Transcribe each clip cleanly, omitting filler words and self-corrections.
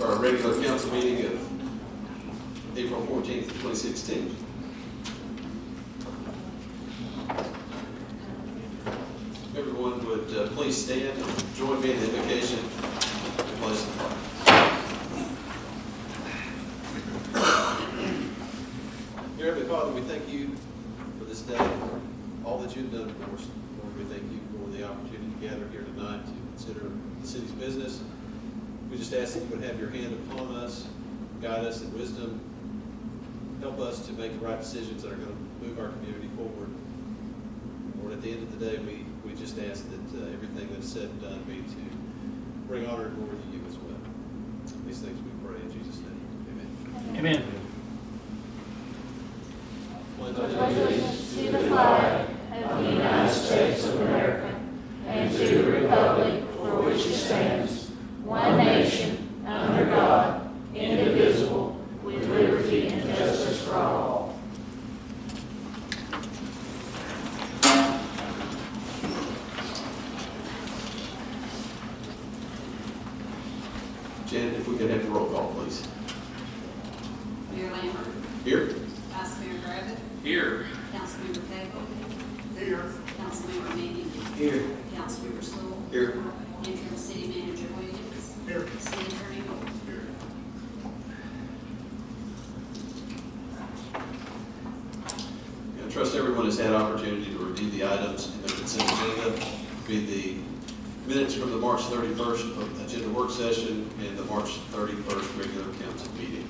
for our regular council meeting of April 14th, 2016. If everyone would please stand and join me in the invocation and place the flag. Dear Heavenly Father, we thank you for this day, for all that you've done for us. Lord, we thank you for the opportunity to gather here tonight to consider the city's business. We just ask that you would have your hand upon us, guide us in wisdom, help us to make the right decisions that are going to move our community forward. Lord, at the end of the day, we just ask that everything that is said and done be to bring honor and glory to you as well. These things we pray in Jesus' name. Amen. Amen. Pledge Allegiance to the flag of the United States of America and to the republic for which it stands, one nation, under God, indivisible, with liberty and justice for all. Janet, if we could have the roll call, please. Mayor Lambert, Here. Vice Mayor Griffith, Here. Councilmember Cagle, Here. Councilmember Manning, Here. Councilmember Sewell, Here. Interim City Manager Williams, Here. City Attorney Moore. I trust everyone has had opportunity to review the items in the consent agenda, be the minutes from the March 31st agenda work session and the March 31st regular council meeting.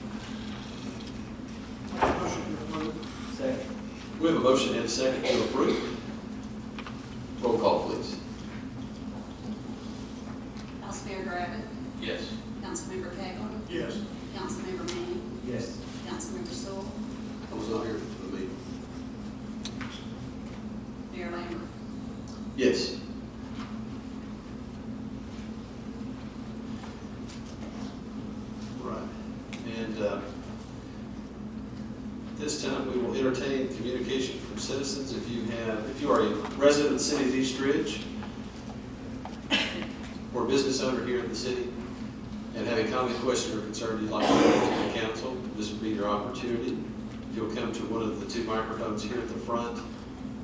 Second. We have a motion and a second to approve. Roll call, please. Vice Mayor Griffith, Yes. Councilmember Cagle, Yes. Councilmember Manning, Yes. Councilmember Sewell, I was not here for the meeting. Mayor Lambert. Yes. Right. And this time we will entertain communication from citizens. If you are a resident of the city of East Ridge or a business owner here in the city and have a comment, question, or concern you'd like to bring to the council, this would be your opportunity. If you'll come to one of the two microphones here at the front,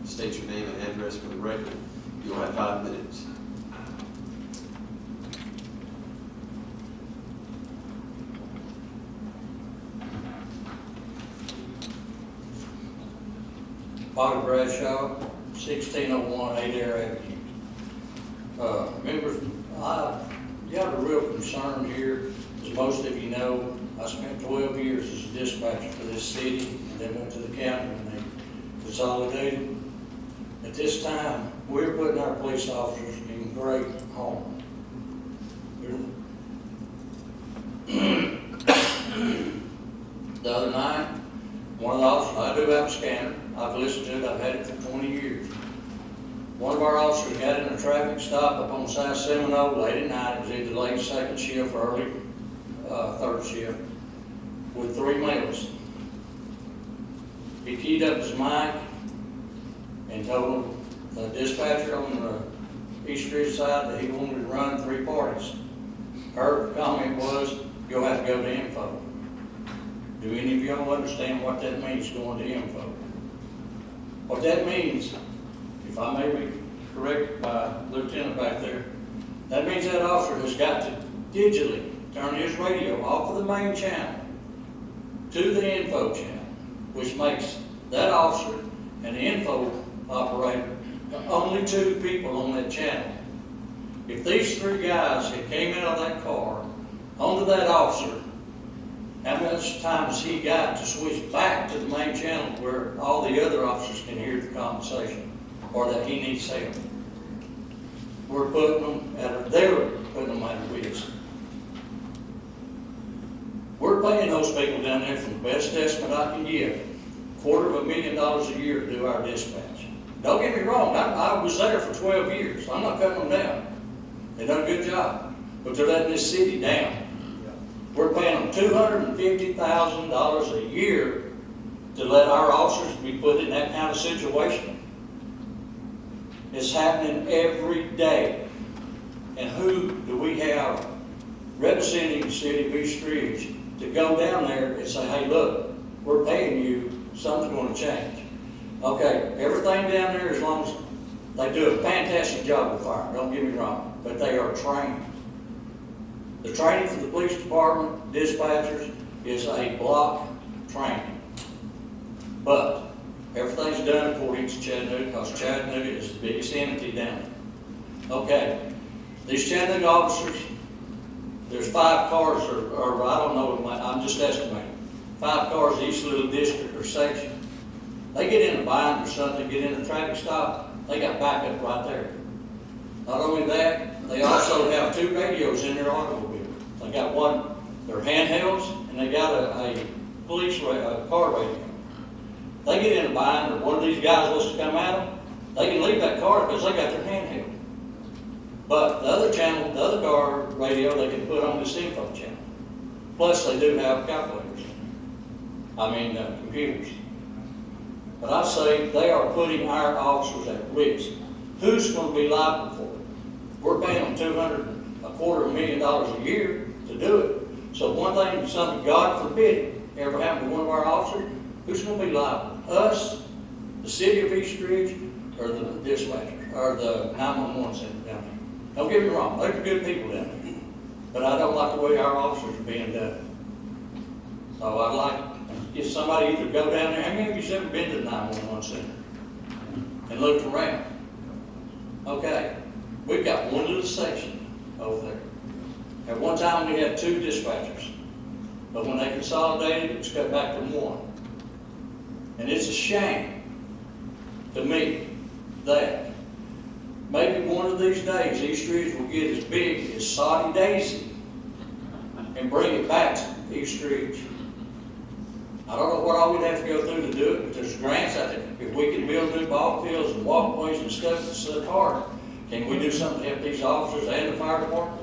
state your name and address for the record. You'll have 5 minutes. Bobby Bradshaw, 1601 Adair Avenue. Members, I've got a real concern here. As most of you know, I spent 12 years as a dispatcher for this city, and then went to the county when they consolidated. At this time, we're putting our police officers in great harm. The other night, one of the officers, I do have a scanner, I've listened to it, I've had it for 20 years. One of our officers got in a traffic stop up on South Seminole late at night. It was either late second shift or early third shift with 3 males. He keyed up his mic and told the dispatcher on the East Ridge side that he wanted to run 3 parties. Her comment was, "You'll have to go to info." Do any of y'all understand what that means, going to info? What that means, if I may be corrected by Lieutenant back there, that means that officer has got to digitally turn his radio off of the main channel to the info channel, which makes that officer and the info operator the only 2 people on that channel. If these 3 guys had came out of that car onto that officer, how much time has he got to switch back to the main channel where all the other officers can hear the conversation or that he needs help? They're putting them at a risk. We're paying those people down there, from the best estimate I can give, $250,000 a year to do our dispatch. Don't get me wrong, I was there for 12 years. I'm not cutting them down. They done a good job, but they're letting this city down. We're paying them $250,000 a year to let our officers be put in that kind of situation. It's happening every day. And who do we have representing the city of East Ridge to go down there and say, hey, look, we're paying you, something's gonna change. Okay, everything down there, as long as they do a fantastic job with fire, don't get me wrong, but they are trained. The training for the police department, dispatchers, is a block training. But everything's done according to Chattanooga, because Chattanooga is the biggest entity down there. Okay, these Chattanooga officers, there's 5 cars, or I don't know, I'm just estimating, 5 cars in each little district or section. They get in a bind or something, get in a traffic stop, they got backup right there. Not only that, they also have 2 radios in their automobile. They got one, they're handhelds, and they got a police car radio. They get in a bind, or one of these guys wants to come at them, they can leave that car because they got their handheld. But the other channel, the other car radio, they can put on this info channel. Plus, they do have calculators, computers. But I say they are putting our officers at risk. Who's going to be liable for it? We're paying them $250,000 a year to do it. So one thing, something God forbid ever happened to one of our officers, who's going to be liable? Us, the city of East Ridge, or the dispatchers, or the 911 center down there? Don't get me wrong, they're good people down there. But I don't like the way our officers are being done. So I'd like to get somebody either go down there. How many of you's ever been to the 911 center and looked around? Okay, we've got one little section over there. At one time we had 2 dispatchers, but when they consolidated, it was cut back to 1. And it's a shame to me that maybe one of these days East Ridge will get as big as Saudi Daisy and bring it back to East Ridge. I don't know what all we'd have to go through to do it, but there's grants out there. If we can build new ball fields and walkways and stuff that's so hard, can we do something to help these officers and the fire department?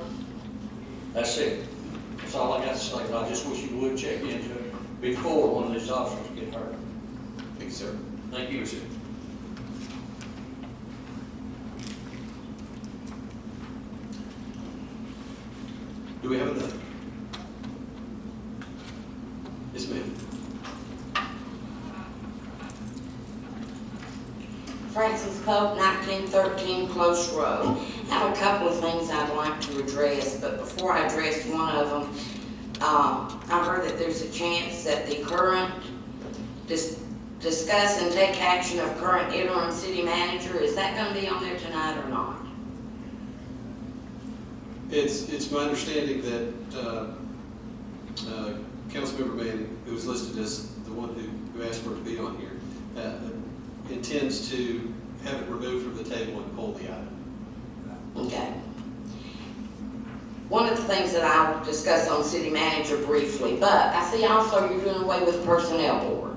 That's it. That's all I got to say, but I just wish you would check into it before one of these officers get hurt. Thank you, sir. Thank you, sir. Do we have another? Yes, ma'am. Francis Pope, 1913 Close Road. I have a couple of things I'd like to address, but before I address one of them, I heard that there's a chance that the current discuss and take action of current interim city manager, is that going to be on there tonight or not? It's my understanding that Councilmember Manning, who was listed as the one who asked for it to be on here, intends to have it removed from the table and pull the item. Okay. One of the things that I'll discuss on city manager briefly, but I see also you're doing away with personnel board.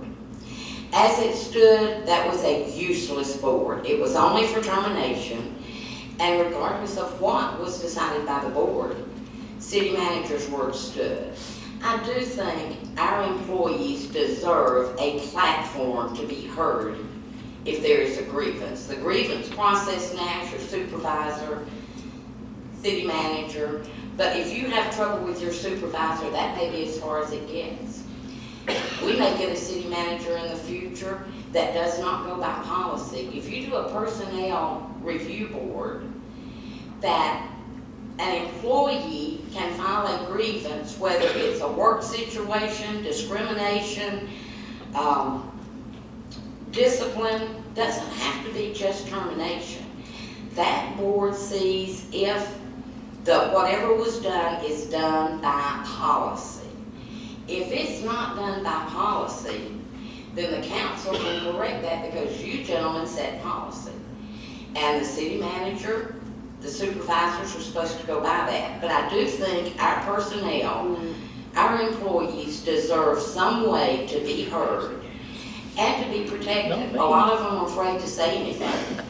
As it stood, that was a useless board. It was only for termination, and regardless of what was decided by the board, city manager's word stood. I do think our employees deserve a platform to be heard if there is a grievance. The grievance process now is your supervisor, city manager, but if you have trouble with your supervisor, that may be as far as it gets. We may get a city manager in the future that does not go by policy. If you do a personnel review board, that an employee can file a grievance, whether it's a work situation, discrimination, discipline, doesn't have to be just termination. That board sees if whatever was done is done by policy. If it's not done by policy, then the council can correct that because you gentlemen set policy. And the city manager, the supervisors are supposed to go by that. But I do think our personnel, our employees deserve some way to be heard and to be protected. A lot of them are afraid to say anything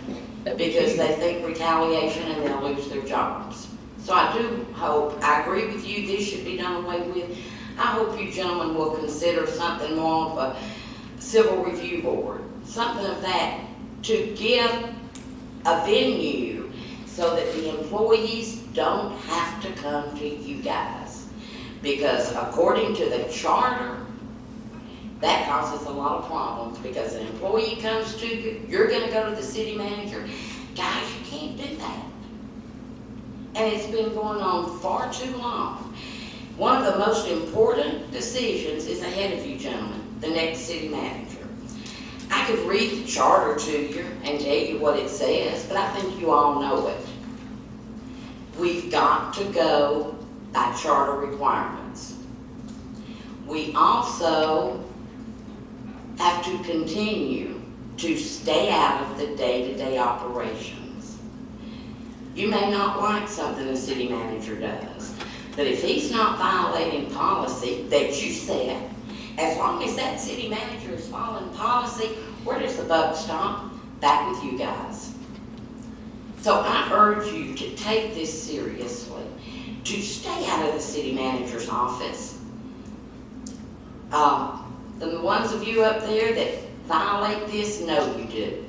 because they think retaliation and they'll lose their jobs. So I do hope, I agree with you, this should be done away with. I hope you gentlemen will consider something more of a civil review board, something of that, to give a venue so that the employees don't have to come to you guys. Because according to the charter, that causes a lot of problems, because an employee comes to you, you're gonna go to the city manager. Guys, you can't do that. And it's been going on far too long. One of the most important decisions is ahead of you, gentlemen, the next city manager. I could read the charter to you and tell you what it says, but I think you all know it. We've got to go by charter requirements. We also have to continue to stay out of the day-to-day operations. You may not like something the city manager does, but if he's not violating policy that you set, as long as that city manager is following policy, where does the buck stop? Back with you guys. So I urge you to take this seriously, to stay out of the city manager's office. The ones of you up there that violate this know you do.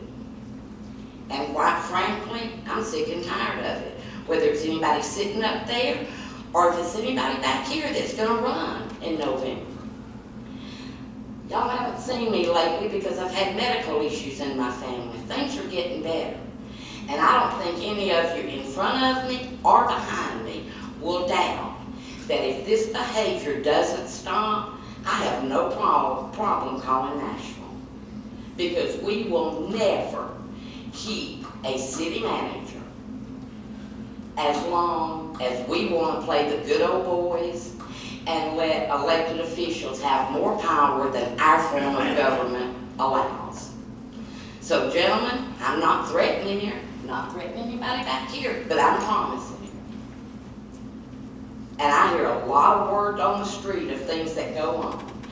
And quite frankly, I'm sick and tired of it. Whether it's anybody sitting up there or if it's anybody back here that's gonna run in November. Y'all haven't seen me lately because I've had medical issues in my family. Things are getting better. And I don't think any of you in front of me or behind me will doubt that if this behavior doesn't stop, I have no problem calling Nashville. Because we will never keep a city manager as long as we want to play the good old boys and let elected officials have more power than our form of government allows. So gentlemen, I'm not threatening you, not threatening anybody back here, but I'm promising you. And I hear a lot of word on the street of things that go on.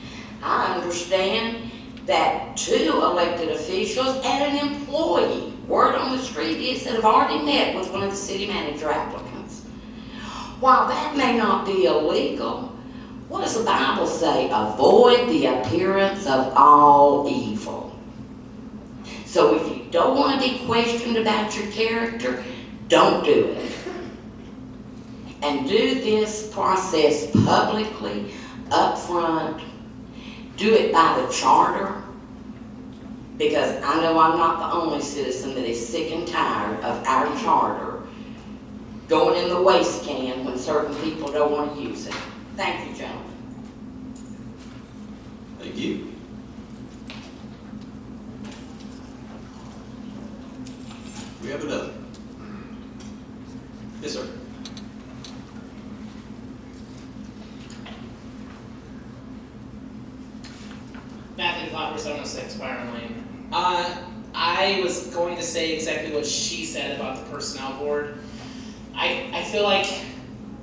I understand that 2 elected officials and an employee, word on the street is, that have already met with one of the city manager applicants. While that may not be illegal, what does the Bible say? Avoid the appearance of all evil. So if you don't want to be questioned about your character, don't do it. And do this process publicly, up front. Do it by the charter, because I know I'm not the only citizen that is sick and tired of our charter going in the waste can when certain people don't want to use it. Thank you, gentlemen. Thank you. We have another. Yes, sir. Matthew Clapper, 706 Byron Lane. I was going to say exactly what she said about the personnel board. I feel like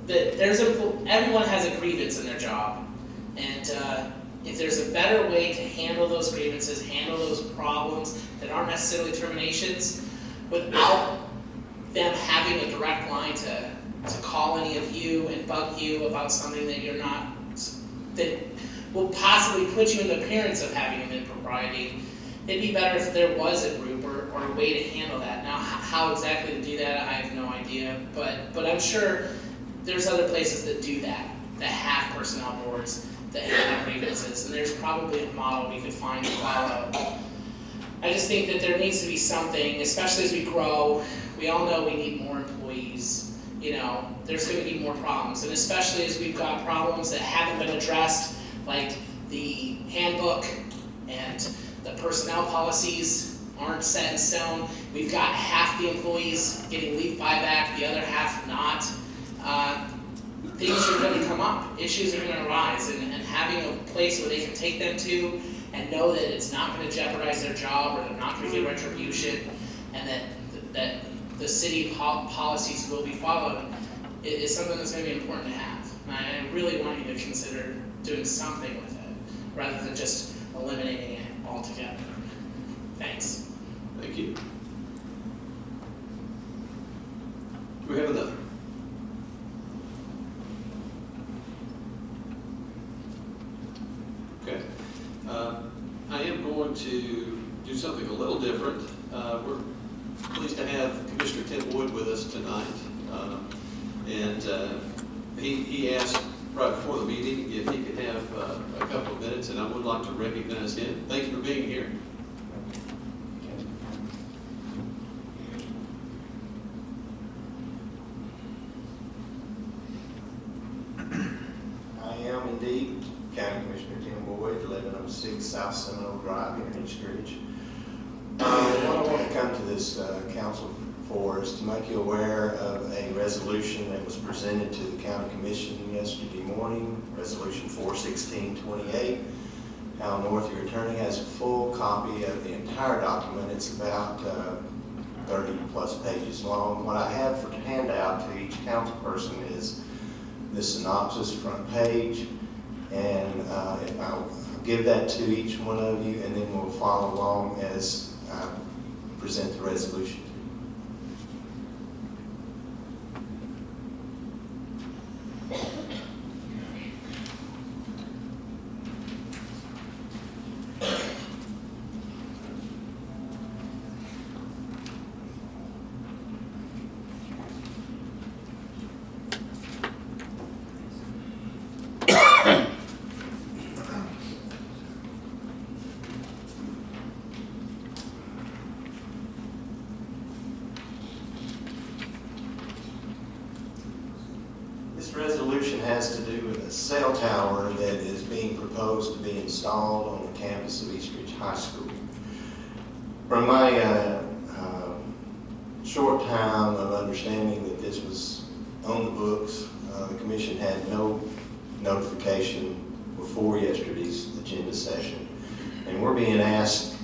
that everyone has a grievance in their job, and if there's a better way to handle those grievances, handle those problems that aren't necessarily terminations, without them having a direct line to call any of you and bug you about something that you're not, that will possibly put you in the appearance of having an impropriety, it'd be better if there was a group or a way to handle that. Now, how exactly to do that, I have no idea, but I'm sure there's other places that do that have personnel boards that handle grievances, and there's probably a model we could find to follow. I just think that there needs to be something, especially as we grow. We all know we need more employees. You know, there's going to be more problems, and especially as we've got problems that haven't been addressed, like the handbook and the personnel policies aren't set in stone. We've got half the employees getting leave buyback, the other half not. Things are going to come up, issues are going to arise, and having a place where they can take them to and know that it's not going to jeopardize their job, or they're not going to get retribution, and that the city policies will be followed, is something that's going to be important to have. And I really want you to consider doing something with it, rather than just eliminating it altogether. Thanks. Thank you. Do we have another? Okay. I am going to do something a little different. We're pleased to have Commissioner Tim Wood with us tonight. And he asked right before the meeting if he could have a couple of minutes, and I would like to recognize him. Thank you for being here. I am indeed County Commissioner Tim Boyd, 1106 South Seminole Drive here in East Ridge. What I want to come to this council for is to make you aware of a resolution that was presented to the County Commission yesterday morning, Resolution 41628. Hal North, your attorney, has a full copy of the entire document. It's about 30 plus pages long. What I have for handout to each council person is the synopsis front page, and I'll give that to each one of you, and then we'll follow along as I present the resolution. This resolution has to do with a cell tower that is being proposed to be installed on the campus of East Ridge High School. From my short time of understanding that this was on the books, the commission had no notification before yesterday's agenda session. And we're being asked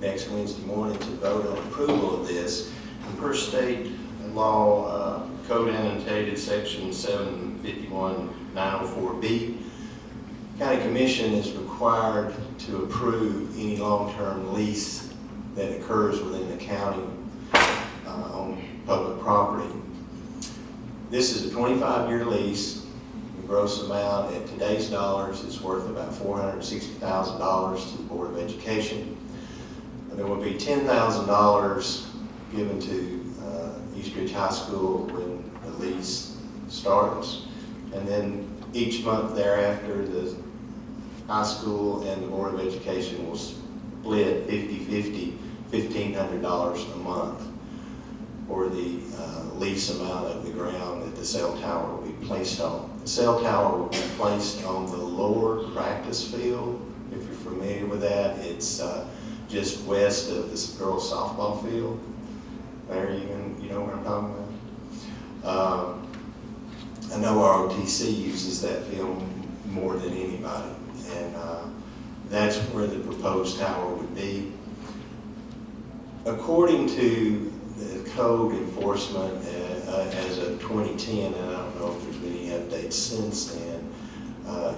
next Wednesday morning to vote on approval of this. And per state law, code annotated section 751-904B, County Commission is required to approve any long-term lease that occurs within the county on public property. This is a 25-year lease. The gross amount at today's dollars is worth about $460,000 to the Board of Education. And there will be $10,000 given to East Ridge High School when the lease starts. And then each month thereafter, the high school and the Board of Education will split 50-50, $1,500 a month for the lease amount of the ground that the cell tower will be placed on. The cell tower will be placed on the lower practice field. If you're familiar with that, it's just west of this girls softball field. There, you know what I'm talking about? I know ROTC uses that field more than anybody, and that's where the proposed tower would be. According to the code enforcement as of 2010, and I don't know if there's been any updates since then,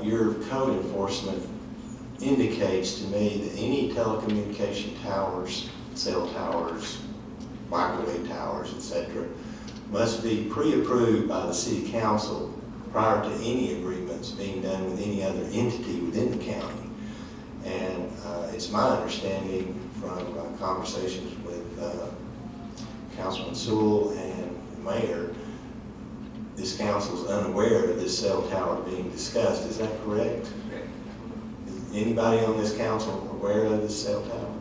your code enforcement indicates to me that any telecommunication towers, cell towers, microwave towers, etc., must be pre-approved by the City Council prior to any agreements being done with any other entity within the county. And it's my understanding from conversations with Councilman Sewell and the Mayor, this council is unaware of this cell tower being discussed. Is that correct? Correct. Is anybody on this council aware of this cell tower?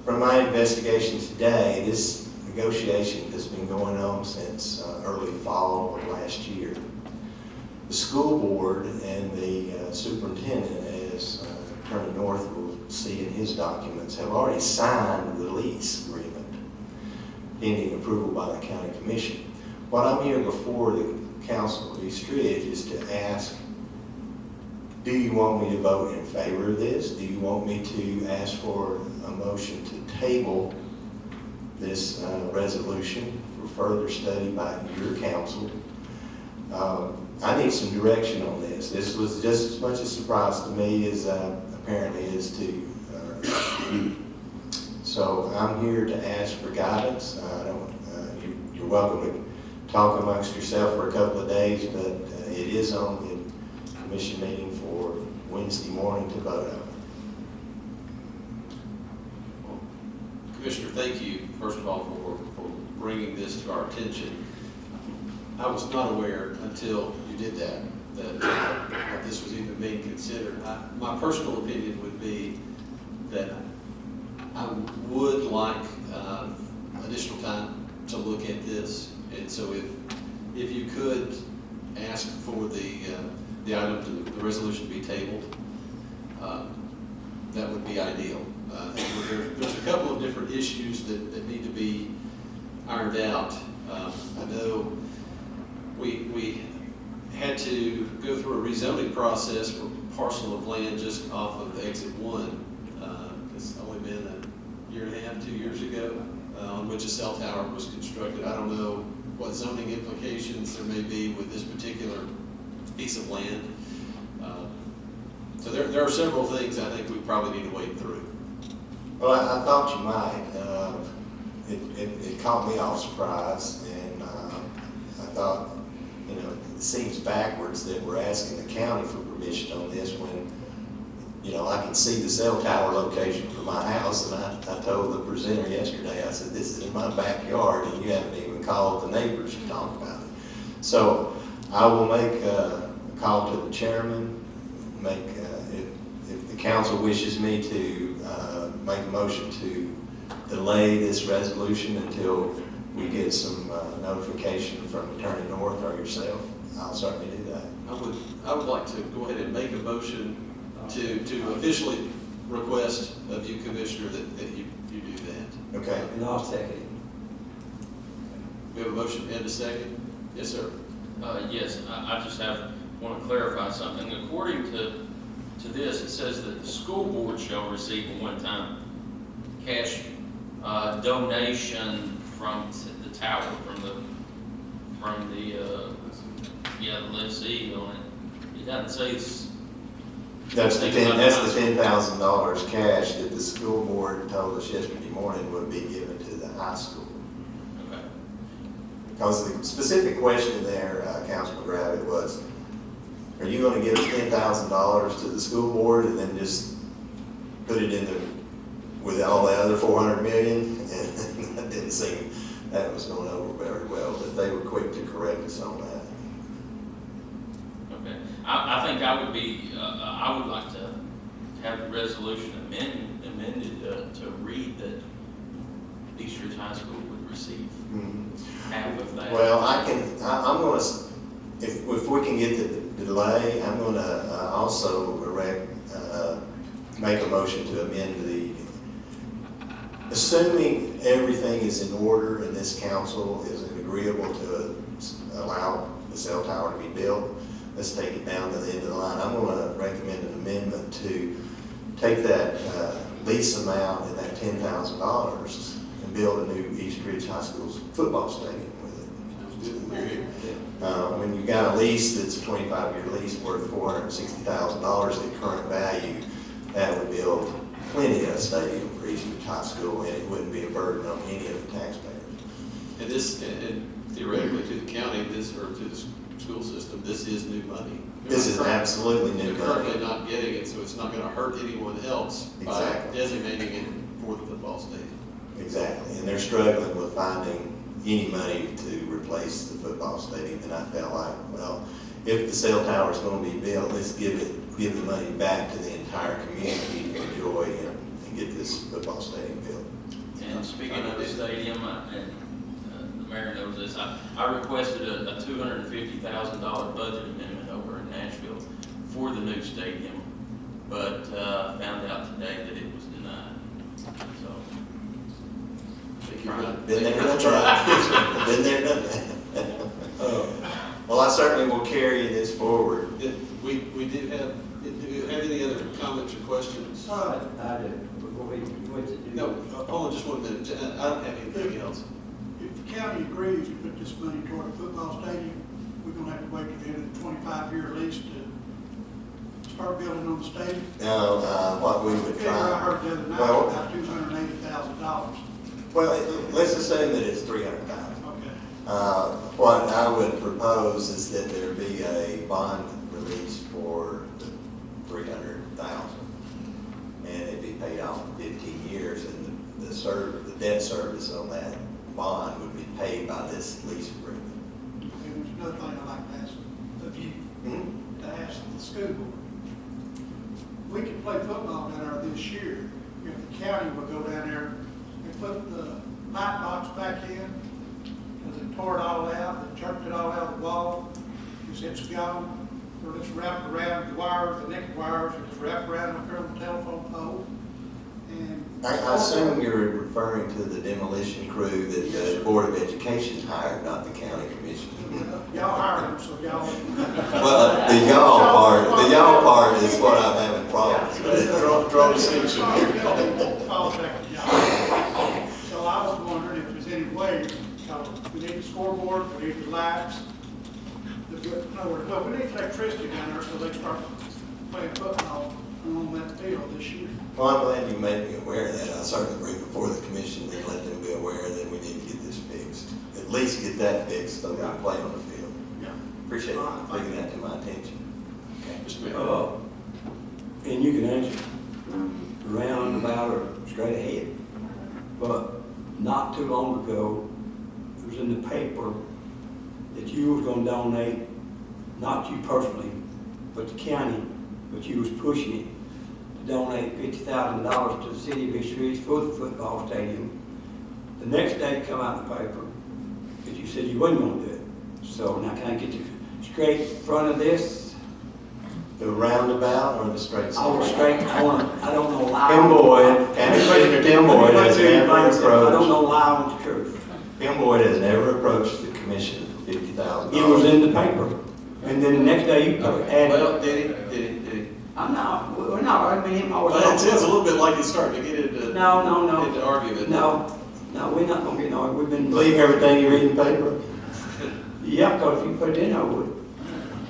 From my investigation today, this negotiation has been going on since early fall of last year. The school board and the superintendent, as Attorney North will see in his documents, have already signed the lease agreement pending approval by the county commission. What I'm here before the council of East Ridge is to ask, do you want me to vote in favor of this? Do you want me to ask for a motion to table this resolution for further study by your council? I need some direction on this. This was just as much a surprise to me as apparently is to you. So I'm here to ask for guidance. You're welcome to talk amongst yourself for a couple of days, but it is on the commission meeting for Wednesday morning to vote on. Commissioner, thank you, first of all, for bringing this to our attention. I was not aware until you did that this was even being considered. My personal opinion would be that I would like additional time to look at this. And so if you could ask for the item, to the resolution to be tabled, that would be ideal. There's a couple of different issues that need to be ironed out. I know we had to go through a rezoning process for a parcel of land just off of Exit 1. It's only been a year and a half, 2 years ago, on which a cell tower was constructed. I don't know what zoning implications there may be with this particular piece of land. So there are several things I think we probably need to wade through. Well, I thought you might. It caught me off surprise, and I thought, you know, it seems backwards that we're asking the county for permission on this when, you know, I can see the cell tower location from my house, and I told the presenter yesterday, I said, this is in my backyard, and you haven't even called the neighbors to talk about it. So I will make a call to the chairman, if the council wishes me to make a motion to delay this resolution until we get some notification from Attorney North or yourself, I'll certainly do that. I would like to go ahead and make a motion to officially request of you, Commissioner, that you do that. Okay. And I'll second it. We have a motion and a second? Yes, sir. Yes, I just want to clarify something. According to this, it says that the school board shall receive a one-time cash donation from the tower, from the lessee on it. It doesn't say it's. That's the $10,000 cash that the school board told us yesterday morning would be given to the high school. Okay. Because the specific question there, Councilman Gravett, was, are you going to give $10,000 to the school board and then just put it in with all the other 400 million? And that didn't seem that was going over very well, but they were quick to correct us on that. Okay. I think I would like to have the resolution amended to read that East Ridge High School would receive half of that. Well, I'm going to, if we can get the delay, I'm going to also make a motion to amend assuming everything is in order and this council is agreeable to allow the cell tower to be built, let's take it down to the end of the line. I'm going to recommend an amendment to take that lease amount and that $10,000 and build a new East Ridge High School's football stadium with it. When you've got a lease that's a 25-year lease worth $460,000 at current value, that would build plenty of stadium for East Ridge High School, and it wouldn't be a burden on any of the taxpayers. And theoretically to the county, or to the school system, this is new money. This is absolutely new They're money. currently not getting it, so it's not going to hurt anyone else by Exactly. designating it for the football stadium. Exactly, and they're struggling with finding any money to replace the football stadium, and I felt like, well, if the cell tower is going to be built, let's give the money back to the entire community to enjoy and get this football stadium built. And speaking of the stadium, and the mayor knows this, I requested a $250,000 budget amendment over in Nashville for the new stadium, but found out today that it was denied. So, Been there, done that. Been there, done that. Well, I certainly will carry this forward. We do you have any other comments or questions? I do. Before we went to do. No, hold on just 1 minute. I don't have anything else. If the county agrees to put this money toward the football stadium, we're gonna have to wait to the end of the 25-year lease to start building on the stadium. Now, what we would The figure I try, heard the other night Well- was about $280,000. well, let's assume that it's $300,000. Okay. What I would propose is that there be a bond release for $300,000, and it'd be paid off in 15 years, and the debt service on that bond would be paid by this lease agreement. And there's another thing I'd like to ask of you, Hmm? to ask the school board. We could play football down there this year if the county would go down there and put the light box back in, because they tore it all out, they jerked it all out of the wall, because it's gone, or it's wrapped around the wires, the nickel wires, it's wrapped around up here on the telephone pole, and. I assume you're referring to the demolition crew that the Board of Education hired, not the county commission. Y'all hired them, so y'all. Well, the y'all part is what I'm having problems with. Draw a distinction here. Falls back to y'all. So I was wondering if there's any way, we need the scoreboard, we need the lights. Well, we need electricity down there so they start playing football on that field this year. Well, I'm glad you made me aware of that. I'll certainly bring before the commission and let them be aware that we need to get this fixed. At least get that fixed so we can play on the field. Yeah. Appreciate you bringing that to my attention. Okay. Mr. Mayor. And you can answer roundabout or straight ahead. But not too long ago, it was in the paper that you was gonna donate, not you personally, but the county, but you was pushing it to donate $50,000 to the city of East Ridge for the football stadium. The next day it come out in the paper that you said you wasn't gonna do it. So now can I get you straight in front of this? The roundabout or the straight? I was straight, I don't know lie. Tim Boyd, County Commissioner Tim Boyd has never I don't approached, know lie on the truth. Tim Boyd has never approached the commission for $50,000. It was in the paper. And then the next day you added. Well, did he? I'm not, we're not, I mean, him, I was. Well, it's a little bit like it's starting to get into. No. Into argument. No, we're not gonna get no, we've been. Believe everything you read in the paper? Yeah, because if you put it in, I would.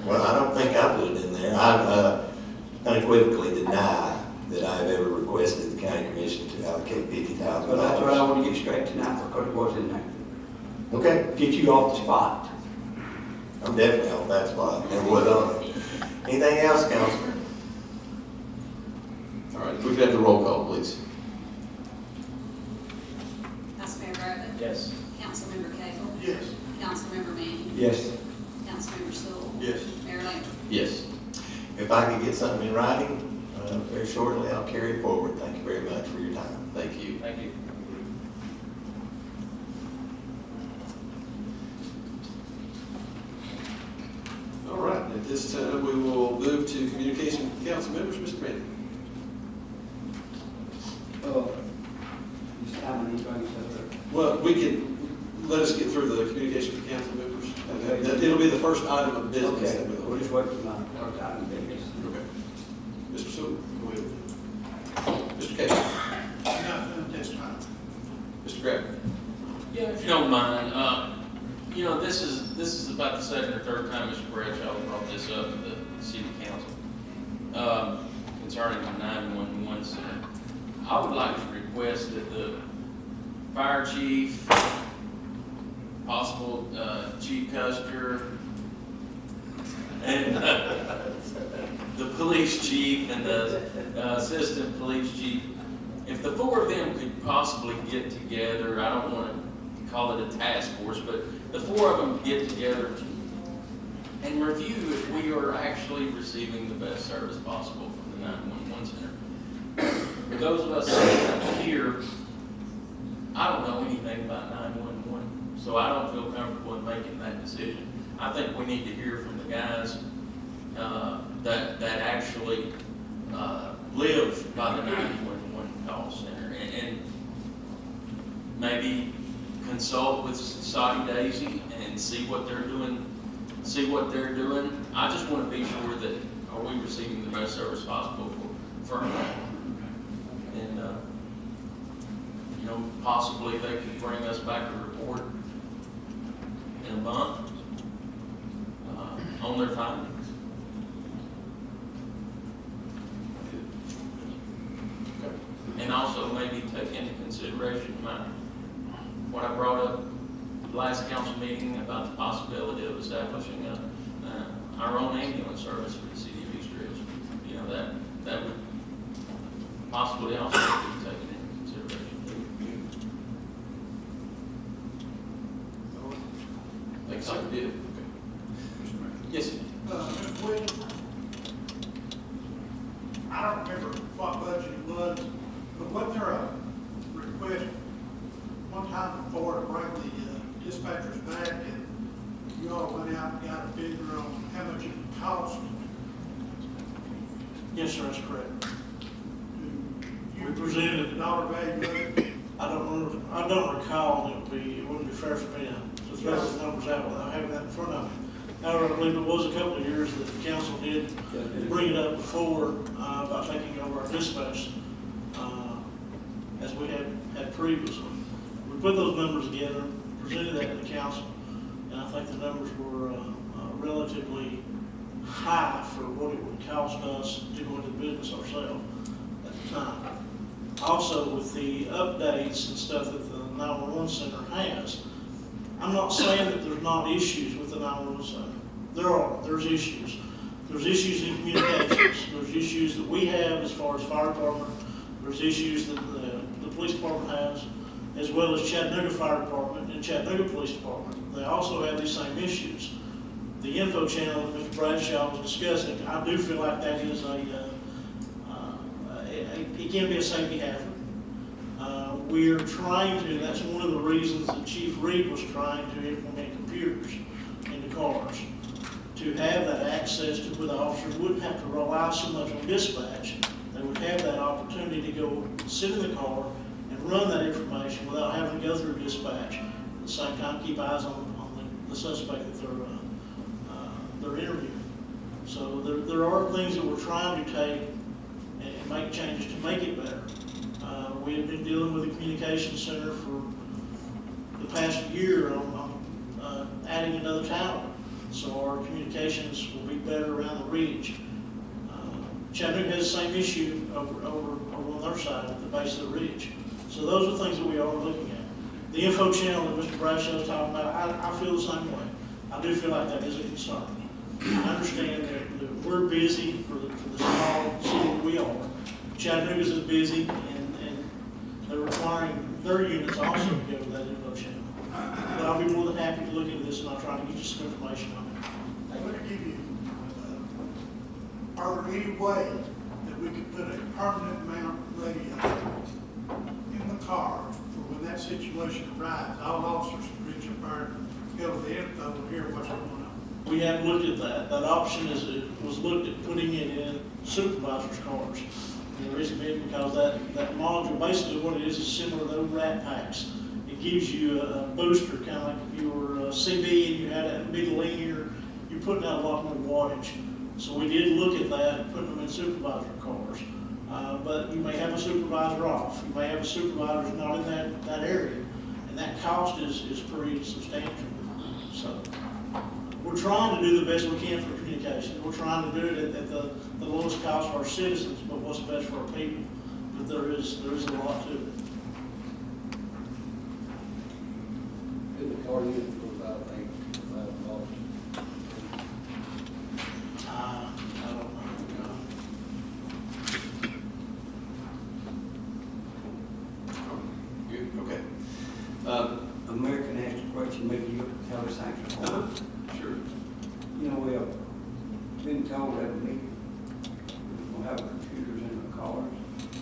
Well, I don't think I put it in there. I unequivocally deny that I've ever requested the county commission to allocate $50,000. But that's what I want to get straight tonight, because it was in there. Okay, Get you off the spot. I'm definitely on that spot. Never was on it. Anything else, Councilman? All right, if we could have the roll call, please. Vice Mayor Griffin. Yes. Councilmember Cagle. Yes. Councilmember Manning. Yes. Councilmember Stoll. Yes. Mayor Lambert. Yes. If I could get something in writing, very shortly, I'll carry it forward. Thank you very much for your time. Thank you. Thank you. All right, at this time, we will move to communication with council members. Mr. Manning. This time I need to bring something up. Well, we can, let us get through the communication with council members. And then it'll be the first item of business Okay, that we'll we'll. just wait for my first item of business. Okay. Mr. Sewell, go ahead. Mr. Cagle. Nothing this time. Mr. Graham. Yeah, if you don't mind, you know, this is about the second or third time Mr. Bradshaw brought this up at the city council, concerning the 911 center. I would like to request that the fire chief, possible, Chief Custer, and the police chief and the assistant police chief, if the four of them could possibly get together, I don't want to call it a task force, but the four of them get together and review if we are actually receiving the best service possible from the 911 center. For those of us here, I don't know anything about 911, so I don't feel comfortable in making that decision. I think we need to hear from the guys that actually live by the 911 call center, and maybe consult with Saudi Daisy and see what they're doing. I just want to be sure that are we receiving the best service possible for them. And you know, possibly they could bring us back a report in a month on their findings. And also maybe take into consideration what I brought up last council meeting about the possibility of establishing our own ambulance service for the city of East Ridge. You know, that would possibly also be taken into consideration. Thanks, sir. Yeah. Okay. Yes, sir. Ms. Williams, I don't remember what budget it was, but wasn't there a request one time before to bring the dispatchers back, and you all went out and got a figure on how much it would cost? Yes, sir, that's correct. You presented the dollar value of it? I don't recall, and it wouldn't be fair for me to throw those numbers out without having that in front of me. However, I believe it was a couple of years that the council did bring it up before, about taking over our dispatch, as we had previously. We put those numbers together, presented that to the council, and I think the numbers were, relatively high for what it would cost us to go into business ourselves at the time. Also, with the updates and stuff that the 911 center has, I'm not saying that there's not issues with the 911 center. There's issues. There's issues in communications. There's issues that we have as far as fire department. There's issues that the police department has, as well as Chattanooga Fire Department and Chattanooga Police Department. They also have these same issues. The info channel that Mr. Bradshaw was discussing, I do feel like that is it can be a safety hazard. We're trying to, that's one of the reasons that Chief Reed was trying to implement computers into cars, to have that access to where the officers wouldn't have to rely so much on dispatch. They would have that opportunity to go sit in the car and run that information without having to go through dispatch. At the same time, keep eyes on the suspect that they're interviewing. So there are things that we're trying to take and make changes to make it better. We have been dealing with the communications center for the past year on adding another tower, so our communications will be better around the ridge. Chattanooga has the same issue over on their side at the base of the ridge. So those are things that we are looking at. The info channel that Mr. Bradshaw was talking about, I feel the same way. I do feel like that is a concern. I understand that we're busy for the small city that we are. Chattanooga's is busy, and they're requiring their units also to go to that info channel. But I'll be more than happy to look into this, and I'll try to get you some information on it. I'm going to give you, are there any way that we could put a permanent mount radio in the car for when that situation arises? All officers can reach up there, go to the info and hear what's going on. We have looked at that. That option was looked at putting it in supervisors' cars. And the reason being because that module, basically what it is similar to those rat packs. It gives you a booster, kind of like if you were a CB and you had a big linear, you're putting out a lot more wattage. So we did look at that and put them in supervisor cars. But you may have a supervisor off. You may have a supervisor not in that area. And that cost is pretty substantial. So we're trying to do the best we can for communication. We're trying to do it at the lowest cost for our citizens, but what's best for our people. But there is a lot to it. In the car unit for about $5,000. I don't know. Good, okay. American asked a question, maybe you can tell us actually. Sure. You know, we have been told that we will have computers in the cars. Can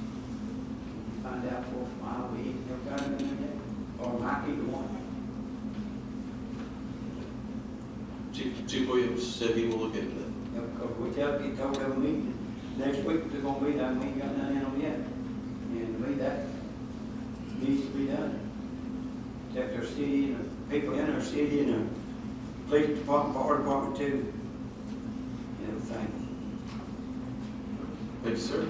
you find out why we have got them in there? Or might be the one? Chief Williams said he will look into that. Yeah, because we get told every meeting, next week they're gonna be there, we ain't got none in them yet. And to me, that needs to be done. Protect our city and the people in our city and the police department, fire department too, and everything. Thank you, sir.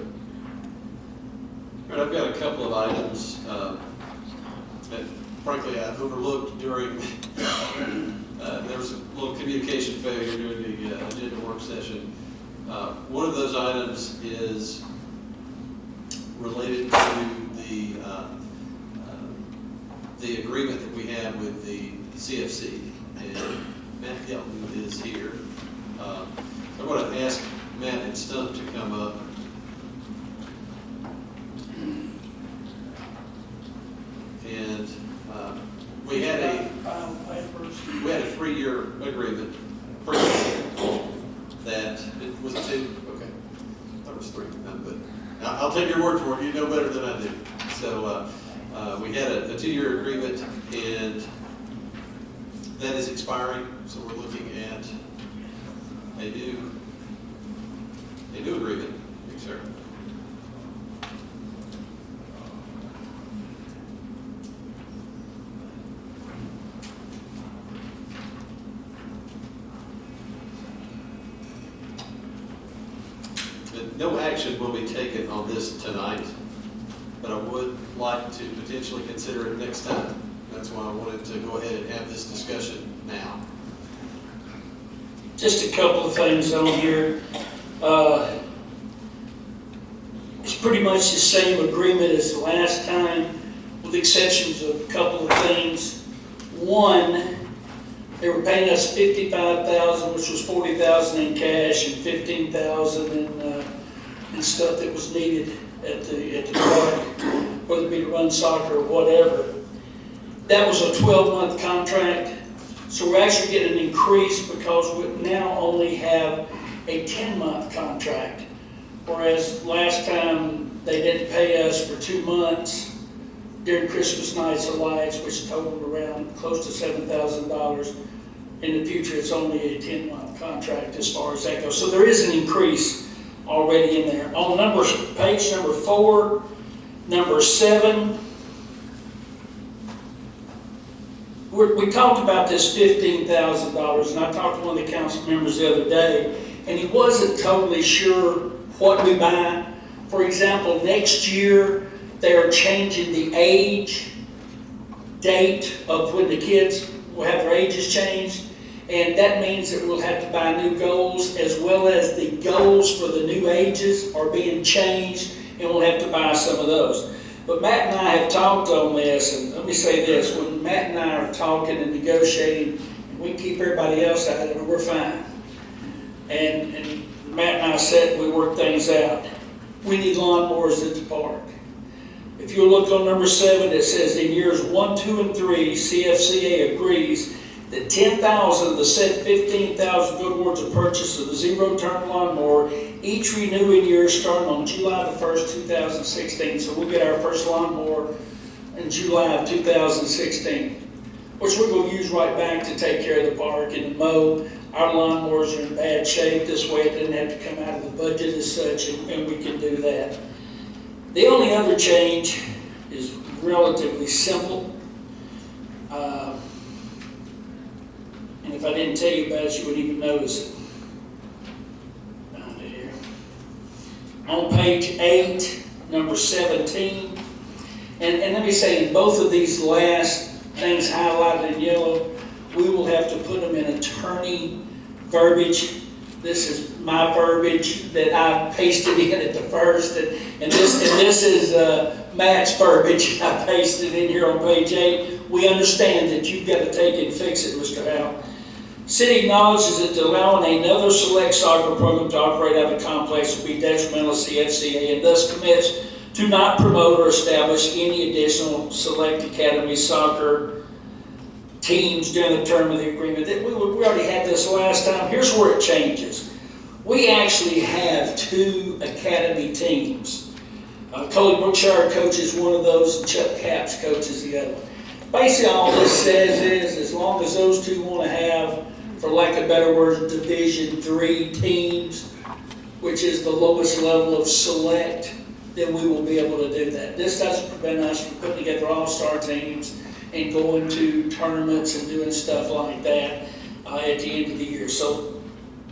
All right, I've got a couple of items that frankly I overlooked during, there was a little communication failure during the agenda work session. One of those items is related to the agreement that we have with the CFC, and Matt Hilton is here. I want to ask Matt and Stump to come up. And we had a 3-year agreement, that, was it 2? Okay, that was 3, but I'll take your word for it, you know better than I do. So, we had a 2-year agreement, and that is expiring, so we're looking at a new agreement. Yes, sir. But no action will be taken on this tonight, but I would like to potentially consider it next time. That's why I wanted to go ahead and have this discussion now. Just a couple of things on here. It's pretty much the same agreement as the last time, with exceptions of a couple of things. One, they were paying us $55,000, which was $40,000 in cash and $15,000 in stuff that was needed at the park, whether it be to run soccer or whatever. That was a 12-month contract, so we're actually getting an increase because we now only have a 10-month contract. Whereas last time they didn't pay us for 2 months during Christmas Nights of Lights, which totaled around close to $7,000. In the future, it's only a 10-month contract as far as that goes. So there is an increase already in there. On page number 4, number 7, we talked about this $15,000, and I talked to one of the council members the other day, and he wasn't totally sure what we buy. For example, next year, they are changing the date of when the kids will have their ages changed, and that means that we'll have to buy new goals, as well as the goals for the new ages are being changed, and we'll have to buy some of those. But Matt and I have talked on this, and let me say this, when Matt and I are talking and negotiating, and we keep everybody else out of it, we're fine. And Matt and I said, we work things out. We need lawnmowers at the park. If you look on number 7, it says in years 1, 2, and 3, CFCA agrees that $10,000 of the said $15,000 go towards the purchase of the zero-turn lawnmower, each renewing year starting on July the 1st, 2016. So we'll get our first lawnmower in July of 2016, which we're going to use right back to take care of the park and mow. Our lawnmowers are in bad shape. This way it doesn't have to come out of the budget as such, and we can do that. The only other change is relatively simple. And if I didn't tell you about it, you wouldn't even notice it. Down here. On page 8, number 17, and let me say, in both of these last things highlighted in yellow, we will have to put them in attorney verbiage. This is my verbiage that I pasted in at the first, and this is Matt's verbiage I pasted in here on page 8. We understand that you've got to take it and fix it, Mr. Howell. City acknowledges that allowing another select soccer program to operate out of the complex will be detrimental to CFCA, and thus commits to not promote or establish any additional select academy soccer teams during the term of the agreement. We already had this last time. Here's where it changes. We actually have 2 academy teams. Coley Brookshire coaches one of those, and Chuck Capps coaches the other one. Basically, all this says is, as long as those 2 want to have, for lack of better words, Division III teams, which is the lowest level of select, then we will be able to do that. This doesn't prevent us from putting together all-star teams and going to tournaments and doing stuff like that at the end of the year. So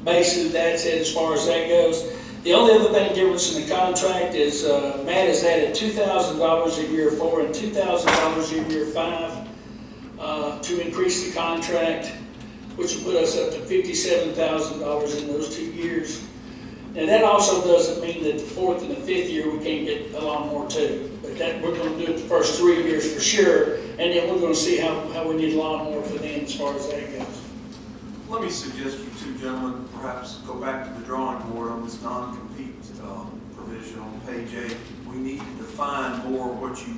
basically, that's it as far as that goes. The only other thing difference in the contract is Matt has added $2,000 a year 4 and $2,000 a year 5 to increase the contract, which will put us up to $57,000 in those 2 years. Now that also doesn't mean that the 4th and the 5th year we can't get a lot more too. But that we're going to do it the first 3 years for sure, and then we're going to see how we need a lot more for them as far as that goes. Let me suggest you 2 gentlemen perhaps go back to the drawing board on this non-compete provision on page 8. We need to define more what you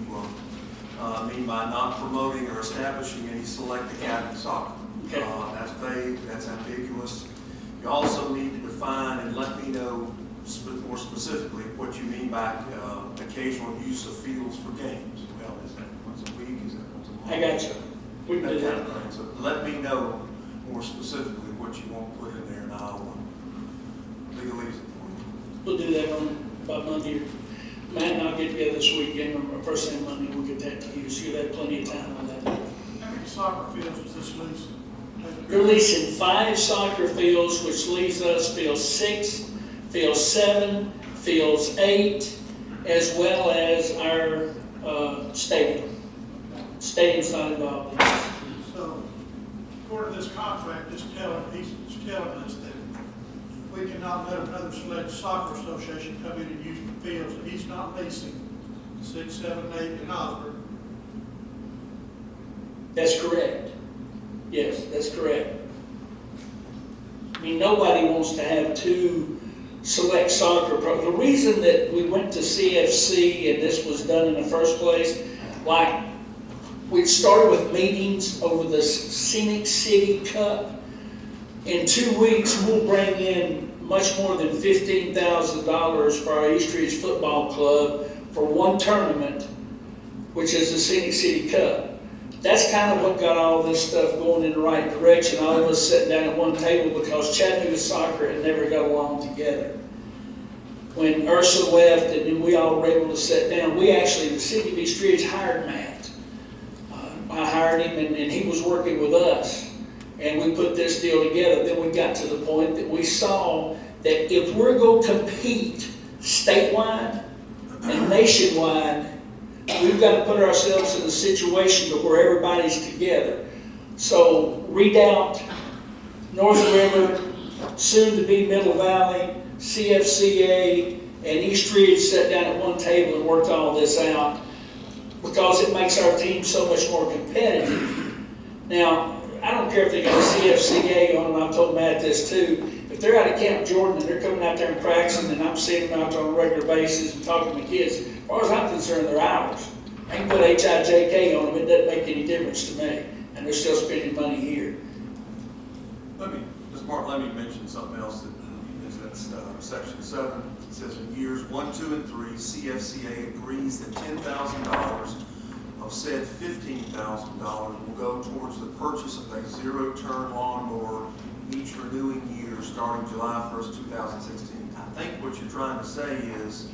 mean by not promoting or establishing any select academy soccer. Okay. That's that's ambiguous. You also need to define and let me know more specifically what you mean by occasional use of fields for games. Well, is that once a week, is that once a month? I got you. We can do That kind that. of thing. So let me know more specifically what you want put in there, and I'll legalize it for you. We'll do that on about Monday. Matt and I'll get together this weekend, or first thing Monday, we'll get that to you, so you'll have plenty of time on that. How many soccer fields is this lease? They're leasing 5 soccer fields, which leaves us field 6, field 7, fields 8, as well as our stadium. Stadium's not involved in this. So, according to this contract, he's telling us that we cannot let another select soccer association come in and use the fields that he's not leasing, 6, 7, 8 in Osborne. That's correct. Yes, that's correct. I mean, nobody wants to have 2 select soccer programs. The reason that we went to CFC and this was done in the first place, like, we started with meetings over the Scenic City Cup. In 2 weeks, we'll bring in much more than $15,000 for our East Ridge Football Club for one tournament, which is the Scenic City Cup. That's kind of what got all this stuff going in the right direction. All of us sitting down at one table because Chattanooga soccer had never got along together. When Ursa left and then we all were able to sit down, the city of East Ridge hired Matt. I hired him and he was working with us. And we put this deal together. Then we got to the point that we saw that if we're going to compete statewide and nationwide, we've got to put ourselves in a situation to where everybody's together. So Redoubt, North River, soon to be Middle Valley, CFCA, and East Ridge sat down at one table and worked all this out because it makes our team so much more competitive. Now, I don't care if they got a CFCA on them, I've told Matt this too. If they're out of Camp Jordan and they're coming out there and practicing and I'm seeing them out there on a regular basis and talking to kids, as far as I'm concerned, they're ours. I can put HIJK on them, it doesn't make any difference to me. And they're still spending money here. Mark, let me mention something else that is section 7. It says in years 1, 2, and 3, CFCA agrees that $10,000 of said $15,000 will go towards the purchase of a zero-turn lawnmower each renewing year starting July 1st, 2016. I think what you're trying to say is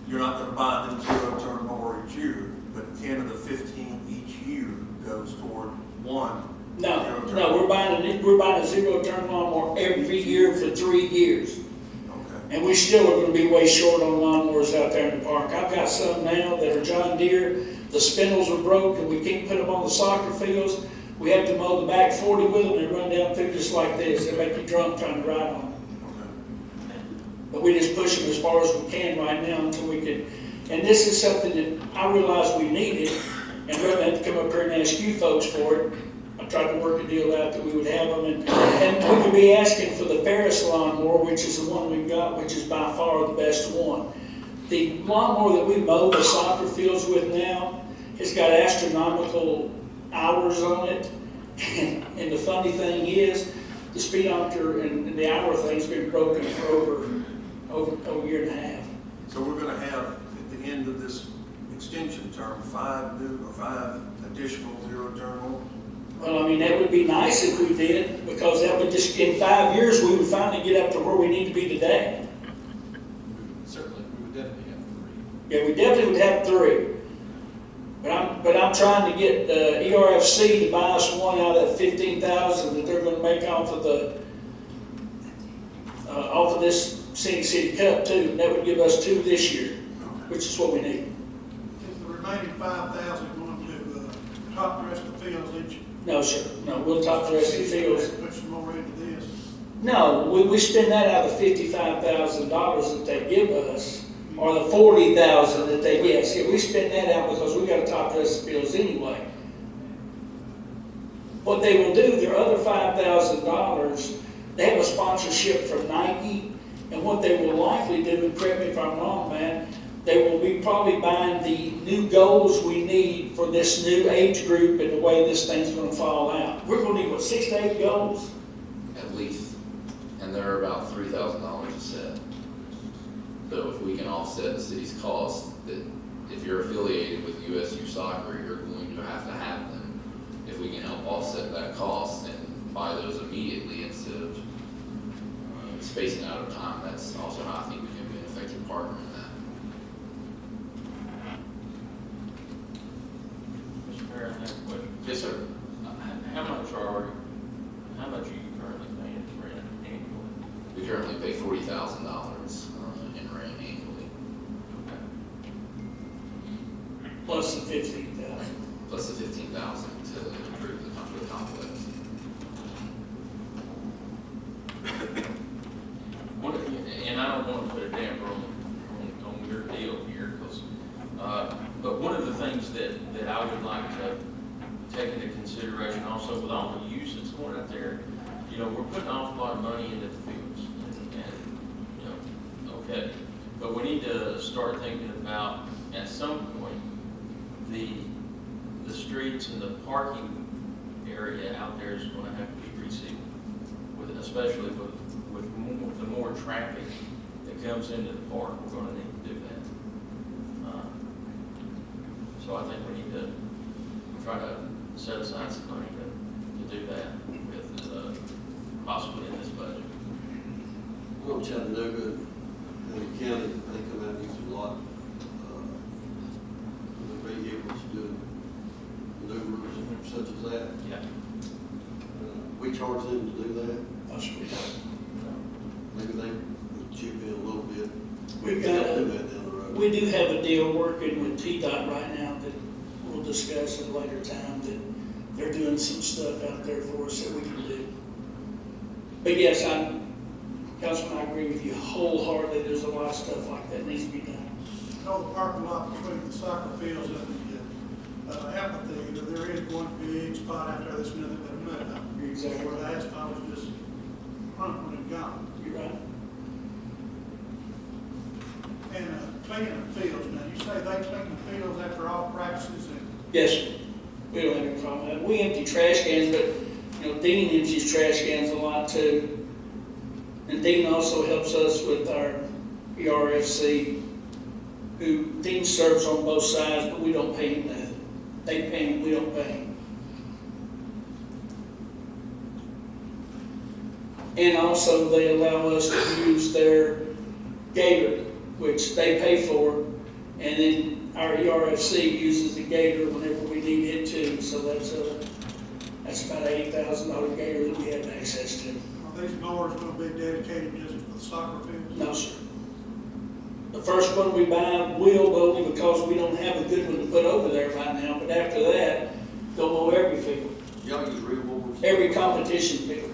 you're not going to buy them zero-turn mower each year, but 10 of the 15 each year goes toward one. No, we're buying a zero-turn lawnmower every year for 3 years. Okay. And we still are going to be way short on lawnmowers out there in the park. I've got some now that are John Deere. The spindles are broke and we can't put them on the soccer fields. We have to mow the back 40 with them and run down through just like this. They make you drunk trying to ride on them. Okay. But we just push them as far as we can right now until we can. And this is something that I realized we needed, and rather than have to come up here and ask you folks for it, I tried to work a deal out that we would have them, and we could be asking for the Ferris lawnmower, which is the one we've got, which is by far the best one. The lawnmower that we mow the soccer fields with now has got astronomical hours on it, and the funny thing is, the speedometer and the hour thing's been broken for over a year and a half. So we're going to have, at the end of this extension term, 5 additional zero-turn mowers? Well, I mean, that would be nice if we did, because that would just, in 5 years, we would finally get up to where we need to be today. Certainly, we would definitely have 3. Yeah, we definitely would have 3. But I'm trying to get ERFC to buy us one out of that $15,000 that they're going to make off of this Scenic City Cup too. And that would give us 2 this year, which is what we need. Is the remaining 5,000 going to top dress the fields each? No, sir. No, we'll top the rest of the fields. Put some more into this. No, we spend that out of the $55,000 that they give us, or the $40,000 that they give us. Yeah, we spend that out because we got to top dress the fields anyway. What they will do, their other $5,000, they have a sponsorship from Nike, and what they will likely do, and correct me if I'm wrong, man, They will be probably buying the new goals we need for this new age group and the way this thing's gonna fall out. We're gonna need, what, 6 to 8 goals? At least, and they're about $3,000 a set. So if we can offset the city's cost, that if you're affiliated with USU Soccer, you're going to have them. If we can help offset that cost and buy those immediately instead of spacing out of time, that's also how I think we can be an effective partner in that. Mr. Mayor, I have a question. Yes, sir. How much are you currently paying for rent annually? We currently pay $40,000 in rent annually, Plus the 15,000. plus the $15,000 to improve the complex. And I don't want to put a damper on your deal here, because, but one of the things that I would like to take into consideration also with all the use that's going out there, you know, we're putting an awful lot of money into the fields, and you know, okay, but we need to start thinking about, at some point, the streets and the parking area out there is going to have to be resealed, especially with the more traffic that comes into the park. We're going to need to do that. So I think we need to try to set aside some money to do that with possibly in this budget. Well, Chattanooga, and the county, they come out and use a lot, the vehicles doing maneuvers such as that. Yeah. We charge them to do that. That's what we have. Maybe they would chip in a little bit. We've They'll got, do that down the road. we do have a deal working with TDOT right now that we'll discuss at a later time, that they're doing some stuff out there for us that we can do. But yes, Councilman, I agree with you wholeheartedly. There's a lot of stuff like that needs to be done. know the parking lot between the soccer fields and the amphitheater, there is one big spot out there that's nothing but mud. You're exactly Where the right. asphalt was just crumpled and gone. You're right. And cleaning the fields, now you say they clean the fields after all practices and Yes, sir. We don't have any problem with that. We empty trash cans, but, you know, Dean empties trash cans a lot too. And Dean also helps us with our ERFC, who Dean serves on both sides, but we don't pay him nothing. They pay him, we don't pay him. And also, they allow us to use their gator, which they pay for, and then our ERFC uses the gator whenever we need it to, so that's about an $8,000 gator that we have access to. are these mowers gonna be dedicated just for the soccer fields? No, sir. The first one we buy will, but only because we don't have a good one to put over there right now, but after that, they'll mow every field, Y'all use real mowers? every competition field.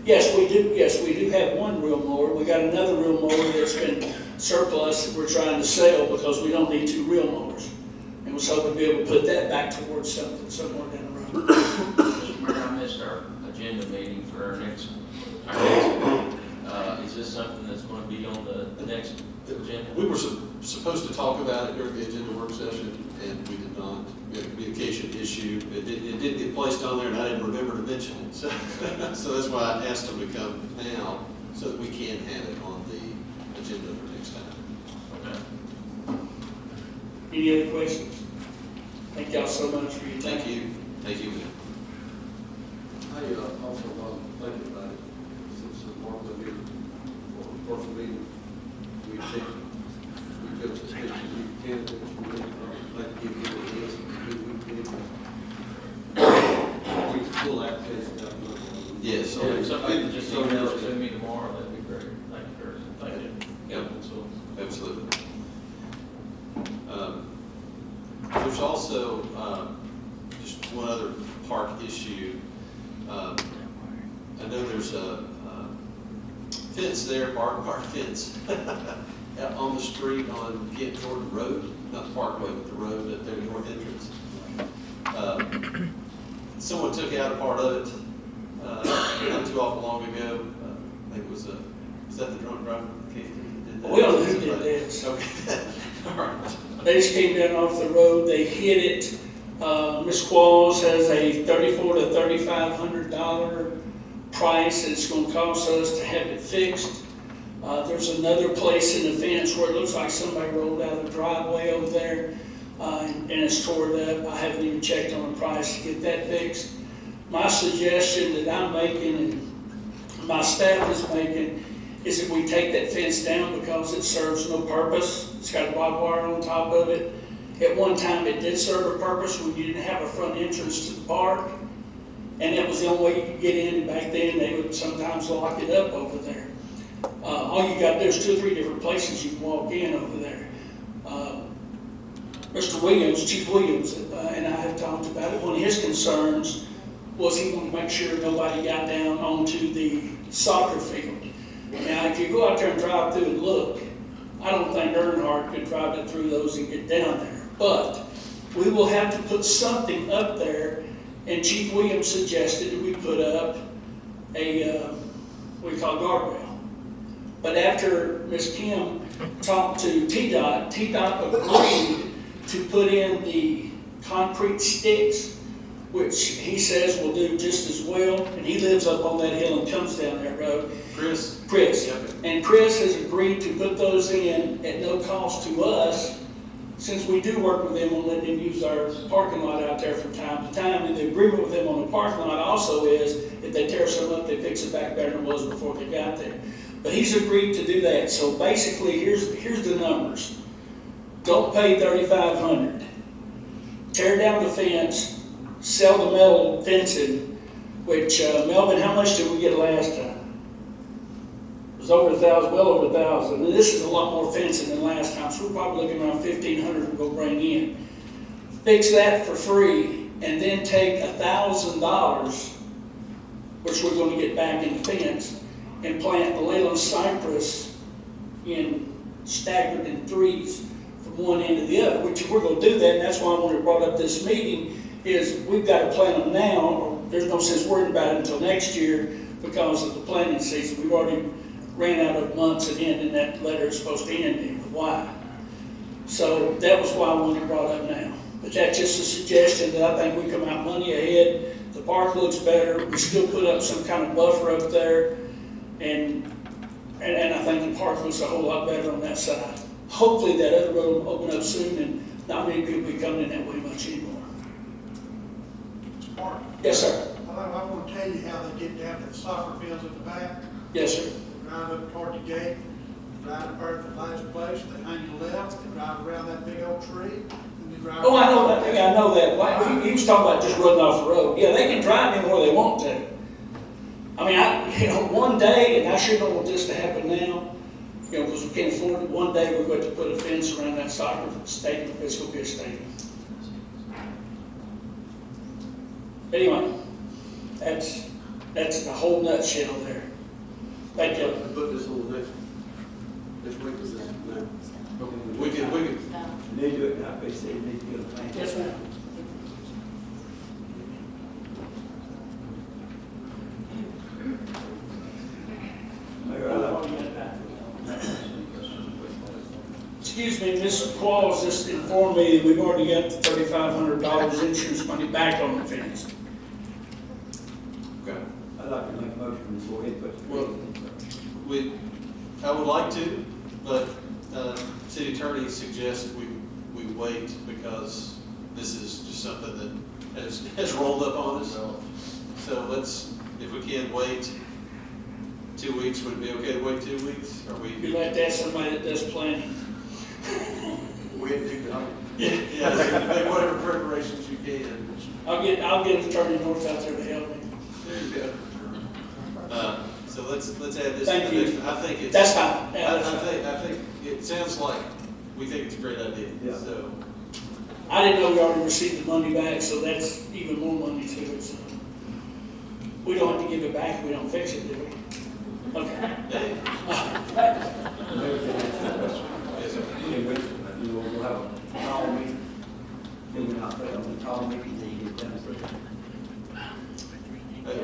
Yes, we do have one real mower. We got another real mower that's been surplus that we're trying to sell because we don't need 2 real mowers. And was hoping to be able to put that back towards something somewhere down the road. Mr. Mayor, I missed our agenda meeting for our next meeting. Is this something that's going to be on the next agenda? We were supposed to talk about it during the agenda work session, and we did not. We had a communication issue. It did get placed on there, and I didn't remember to mention it. So, so that's why I asked them to come now, so that we can have it on the agenda for next time. Okay. Any other questions? Thank y'all so much for your time. Thank you. Thank you. I also want to think about it, since Mark was here for the first meeting, we just stick to the candidates, like give you a list of who we full application out. Yes. So if somebody could just email it to me tomorrow, that'd be great. Thank you, Chris. Thank you. Yep. So, Absolutely. There's also just one other park issue. I know there's a fence there, park fence, on the street on Kent Jordan Road, not the parkway, but the road at their north entrance. Someone took out a part of it not too awful long ago. I think it was that the drunk driver that came through? We don't know who did this. Okay. They just came down off the road, they hit it. Ms. Qualls has a $3,400 to $3,500 price that it's gonna cost us to have it fixed. There's another place in the fence where it looks like somebody rolled out of the driveway over there, and it's tore up. I haven't even checked on the price to get that fixed. My suggestion that I'm making and my staff is making is that we take that fence down because it serves no purpose. It's got barbed wire on top of it. At one time, it did serve a purpose when you didn't have a front entrance to the park, and that was the only way you could get in. And back then, they would sometimes lock it up over there. All you got, there's 2 or 3 different places you can walk in over there. Mr. Williams, Chief Williams, and I have talked about it. One of his concerns was he wanted to make sure nobody got down onto the soccer field. Now, if you go out there and drive through and look, I don't think Earnhardt could drive it through those and get down there. But we will have to put something up there, and Chief Williams suggested that we put up a, what we call guardrail. But after Ms. Kim talked to TDOT, TDOT agreed to put in the concrete sticks, which he says will do just as well, and he lives up on that hill and comes down that road. Chris? Yep. And Chris has agreed to put those in at no cost to us, since we do work with them on letting them use our parking lot out there from time to time. And the agreement with them on the parking lot also is, if they tear some up, they fix it back better than it was before they got there. But he's agreed to do that. So basically, here's the numbers. Don't pay $3,500. Tear down the fence, sell the metal fencing, which, Melvin, how much did we get last time? It was over 1,000, well over 1,000. And this is a lot more fencing than last time, so we're probably looking around 1,500 we'll go bring in. Fix that for free, and then take $1,000, which we're going to get back in the fence, and plant the Leyland cypress in staggered in 3s from one end to the other. Which if we're going to do that, and that's why I wanted to brought up this meeting, is we've got to plant them now, or there's no sense worrying about it until next year because of the planting season. We've already ran out of months at end, and that letter is supposed to end in July. So that was why I wanted to brought up now. But that's just a suggestion that I think we come out money ahead. The park looks better. We still put up some kind of buffer up there, and I think the park looks a whole lot better on that side. Hopefully that other road will open up soon, and not many people will be coming in that way much anymore. Mark, Yes, sir. I want to tell you how they get down to the soccer fields at the back. Yes, sir. Drive up toward the gate, drive up there to the last place, they hang left, they drive around that big old tree, and they drive. Oh, I know that. I know that. He was talking about just running off the road. Yeah, they can drive in where they want to. I mean, one day, and I sure don't want this to happen now, because we can't afford it. One day we're going to put a fence around that soccer stadium. It's going to be a stadium. Anyway, that's the whole nutshell there. Thank you. Put this on next week is that now? We can, They do it now, they say they need to get a plan. Yes, ma'am. Excuse me, Ms. Qualls just informed me that we've already got the $3,500 insurance money back on the fence. okay. I'd like to make a motion to go ahead and put. Well, I would like to, but city attorney suggests we wait because this is just something that has rolled up on us. So let's, if we can wait 2 weeks, would it be okay to wait 2 weeks? Are we? You'd like to ask somebody that does planning. We had to dig it out. Yeah, make whatever preparations you can. I'll get Attorney North out there to help me. There you go. So let's add this. Thank to the you. next one. I think it's. That's fine. Yeah, that's I think it sounds like we think it's a great idea. Yeah. So I didn't know we already received the money back, so that's even more money to it. So we don't have to give it back if we don't fix it, do we? Okay. yeah. Yes, sir. We'll have a call meeting. Then we're not putting on the call meeting until you get done.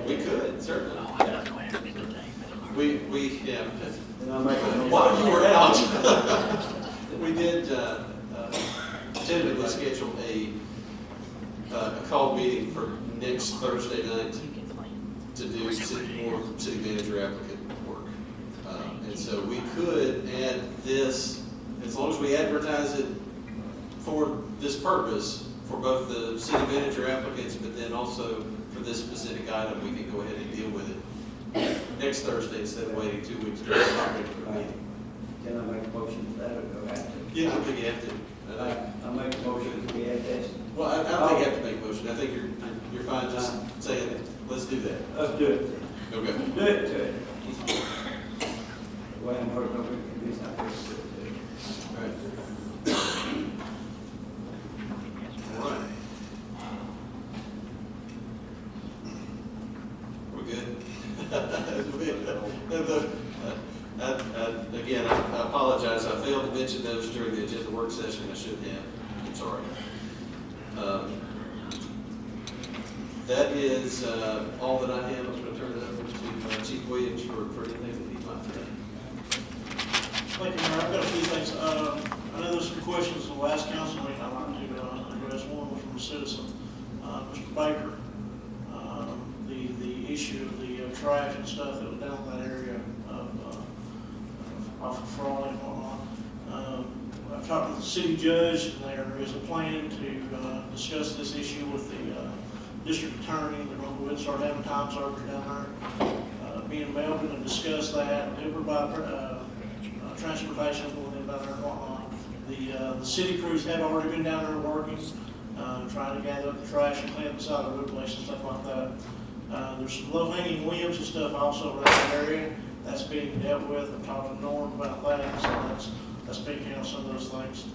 We could certainly. We yeah. And I'll make a motion. While you were out, we did. tentatively schedule a call meeting for next Thursday night to do more city manager applicant work. And so we could add this, as long as we advertise it for this purpose, for both the city manager applicants, but then also for this specific item, we can go ahead and deal with it next Thursday instead of waiting 2 weeks to start the meeting. Can I make a motion for that, or do I have to? Yeah, I don't think you have to. I make a motion that we add this. Well, I don't think you have to make a motion. I think you're fine just saying, let's do that. Let's do it. Okay. Do it to it. The way I'm hurting over this, I think do it to it. All right. All right. We're good? Again, I apologize. I failed to mention those during the agenda work session. I should have. I'm sorry. That is all that I have. I'm going to turn it over to Chief Williams for anything that he might have. Thank you, Mayor. I've got a few things. I know there's some questions in the last council meeting I'd like to address. One was from a citizen, Mr. Baker. The issue of the trash and stuff that was down in that area off of Frawley and whatnot. I've talked with the city judge, and there is a plan to discuss this issue with the district attorney. They're going to go ahead and start having time servers down there. Me and Melvin and discuss that. They'll provide transportation for them down there and whatnot. The city crews have already been down there working, trying to gather up the trash and clean up the side of the roadways and stuff like that. There's some low-hanging limbs and stuff also around that area. That's being dealt with. I've talked to Norm about that, so that's being handled, some of those things.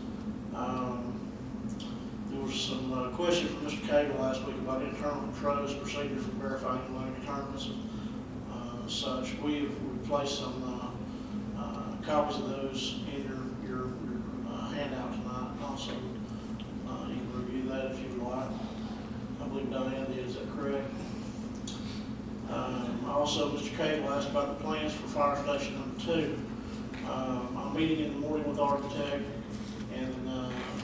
There was some question from Mr. Cagle last week about internal controls, procedures for verifying loan returns and such. We've placed some copies of those in your handout tonight. Also, you can review that if you would like. I believe Diane did. Is that correct? Also, Mr. Cagle asked about the plans for fire station number 2. I'm meeting in the morning with the architect, and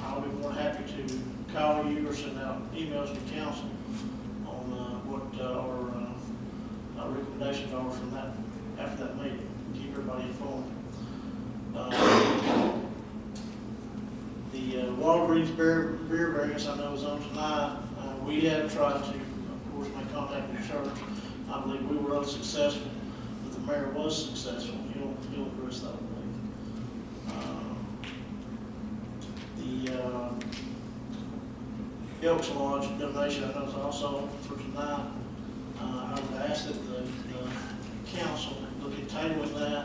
I'll be more happy to call you or send out emails to council on what our recommendations are from that after that meeting. Keep everybody informed. The Walgreens beer variance I know is on tonight. We have tried to, of course, make contact with the church. I believe we were unsuccessful, but the mayor was successful. He'll address that, I believe. The Elks Lodge donation, I know is also for tonight. I would ask that the council look at tabling that.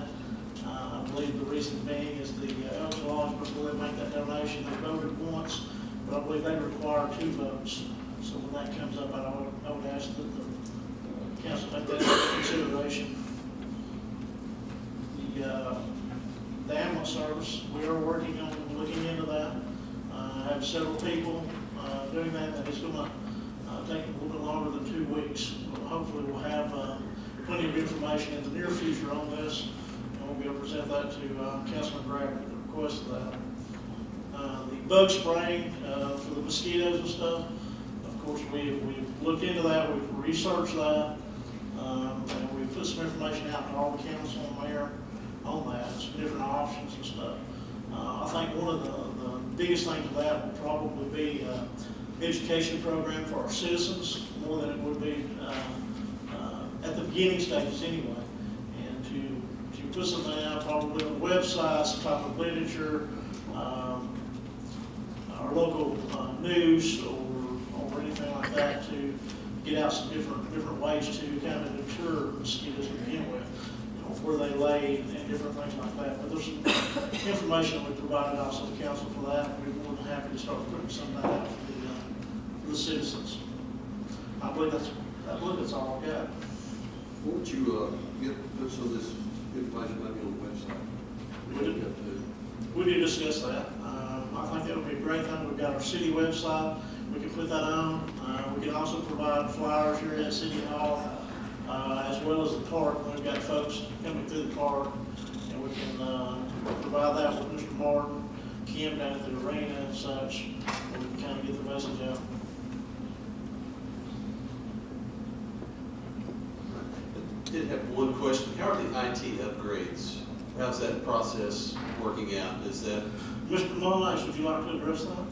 I believe the reason being is the Elks Lodge was going to make that donation. They voted once, but I believe they require 2 votes. So when that comes up, I would ask that the council take that into consideration. The ambulance service, we are working on looking into that. I have several people doing that. That is going to take a little bit longer than 2 weeks. Hopefully we'll have plenty of information in the near future on this, and we'll be able to present that to Councilman Grab at the request of that. The bug spraying for the mosquitoes and stuff, of course, we've looked into that, we've researched that, and we've put some information out to all the council and mayor on that, some different options and stuff. I think one of the biggest things of that would probably be an education program for our citizens, more than it would be at the beginning stages anyway. And to put something out probably on the website, some type of literature, our local news or anything like that, to get out some different ways to kind of deter mosquitoes to begin with, where they lay and different things like that. But there's some information we provided also to council for that. We're more than happy to start putting some of that out for the citizens. I believe that's all I've got. Won't you put some of this information maybe on the website? We did discuss that. I think that would be a great thing. We've got our city website. We can put that on. We can also provide flyers here at City Hall, as well as the park. We've got folks coming through the park, and we can provide that with Mr. Martin. Kim down at the arena and such, and we can kind of get the message out. Did have one question. How are the IT upgrades? How's that process working out? Is that, Mr. Mullinax, would you like to address that?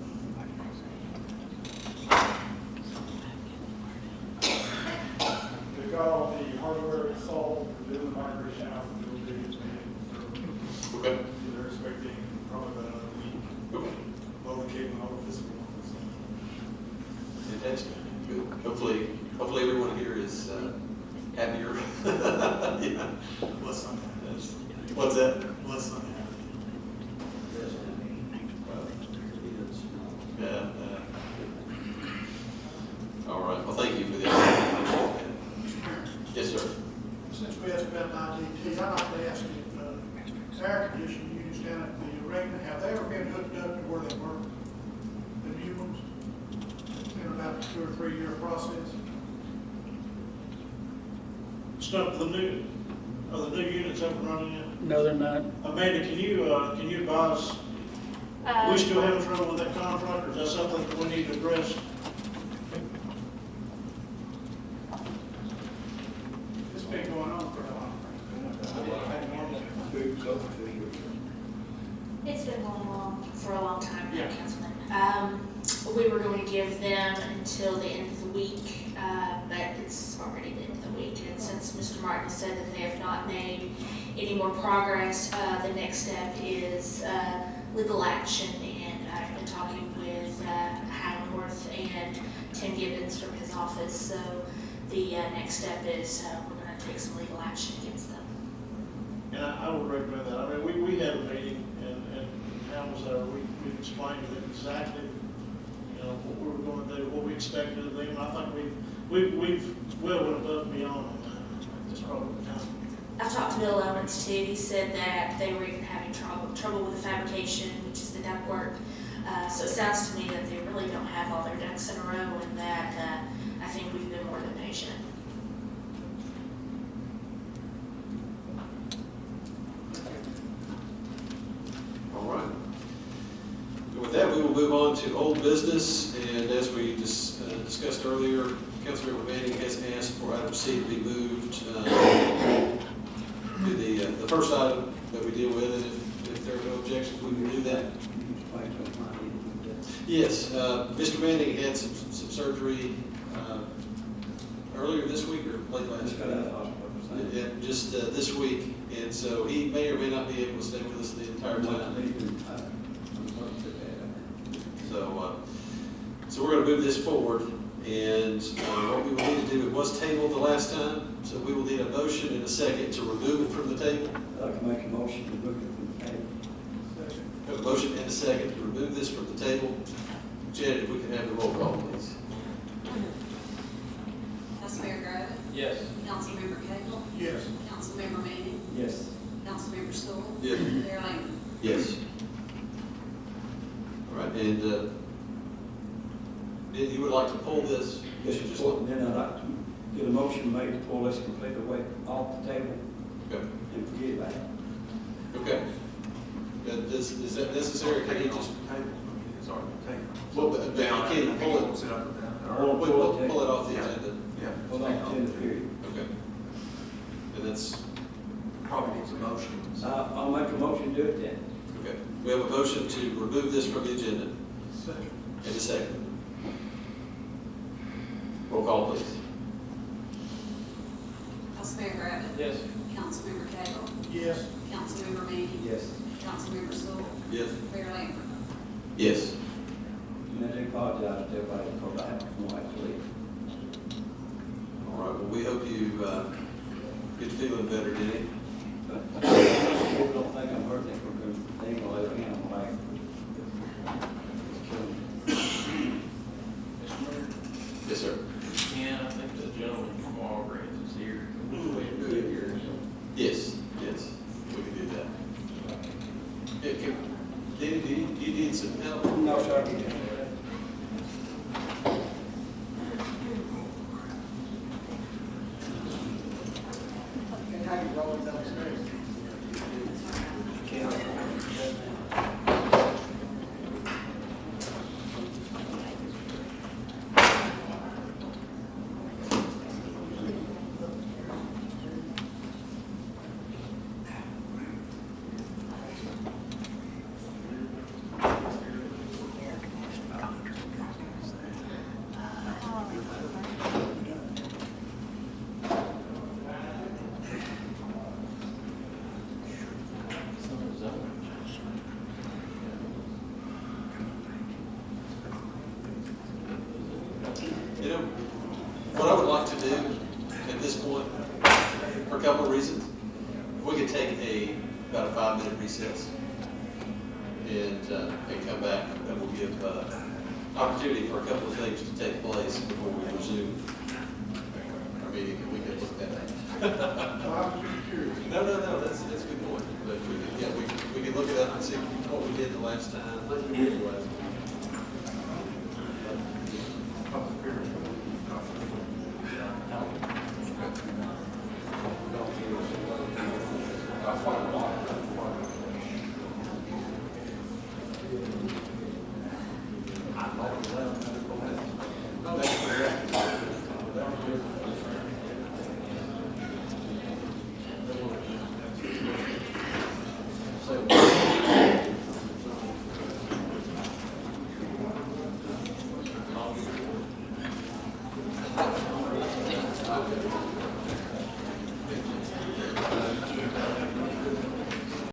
We've got all the hardware installed, we're doing the migration out, and we'll do it. So okay? they're expecting probably about another week. Okay. Well, the cable and all the physical. Fantastic. Good. Hopefully everyone here is happier. Yeah. Less than that. What's that? Less than that. Yeah. All right. Well, thank you for the. Yes, sir. Since we asked about IDT, I'd like to ask you, air conditioning units down at the arena, have they ever been hooked up to where they were? The new ones? It's been about a 2 or 3 year process. Stuff, the new units up and running yet? No, they're not. Amanda, can you advise, we still having trouble with that contract, or is that something that we need to address? It's been going on for a while. It's been going on for a long time now, Yeah. Councilman. We were going to give them until the end of the week, but it's already the end of the week. And since Mr. Martin said that they have not made any more progress, the next step is legal action. And I've been talking with Howard and Tim Gibbons from his office. So the next step is we're going to take some legal action against them. And I would recommend that. I mean, we had a meeting, and Hal was there, we explained to them exactly, what we were going to do, what we expected of them. I think we've well went above and beyond on that. It's probably time. I've talked to Bill Owens too. He said that they were even having trouble with the fabrication, which is the ductwork. So it sounds to me that they really don't have all their ducks in a row, and that I think we've been more than patient. All right. With that, we will move on to old business, and as we discussed earlier, Councilmember Manning has asked for item C to be moved to the first item that we deal with, and if there are no objections, we will do that. Yes, Mr. Manning had some surgery earlier this week or late last week? Yeah, just this week, and so he may or may not be able to stay with us the entire time. So we're going to move this forward, and what we will need to do, it was tabled the last time, so we will need a motion and a second to remove it from the table. I'd like to make a motion to remove it from the table. We have a motion and a second to remove this from the table. Janet, if we can have the roll call, please. Vice Mayor Griffin. Yes. Councilmember Cagle. Yes. Councilmember Manning. Yes. Councilmember Stoll. Yes. Mayor Lambert. Yes. All right, and you would like to pull this? Yes, and then I'd like to get a motion made to pull this completely away off the table Okay. and forget about it. Okay. Is that necessary? Can you just, It's already been taken. well, but you can't pull it, Sit up and down. pull it off the agenda? Yeah. Well, like agenda period. Okay. And that's, Probably needs a motion. I'll make a motion to do it then. okay. We have a motion to remove this from the agenda. Second. And a second. Roll call, please. Vice Mayor Griffin. Yes. Councilmember Cagle. Yes. Councilmember Manning. Yes. Councilmember Stoll. Yes. Mayor Lambert. Yes. And I do apologize to everybody because I have to leave. All right, well, we hope you get feeling better, Denny. People don't think I'm hurt, they ain't gonna let me in my life. Yes, sir. Ken, I think the gentleman from Walgreens is here. We can do it here. Yes, yes, we can do that. Denny, do you need some help? No, sir. And how you rolling downstairs? for a couple of reasons. If we could take about a 5-minute recess and come back, that will give opportunity for a couple of things to take place before we resume our meeting, and we can look at that. No, that's a good point. But we can look it up and see what we did the last time.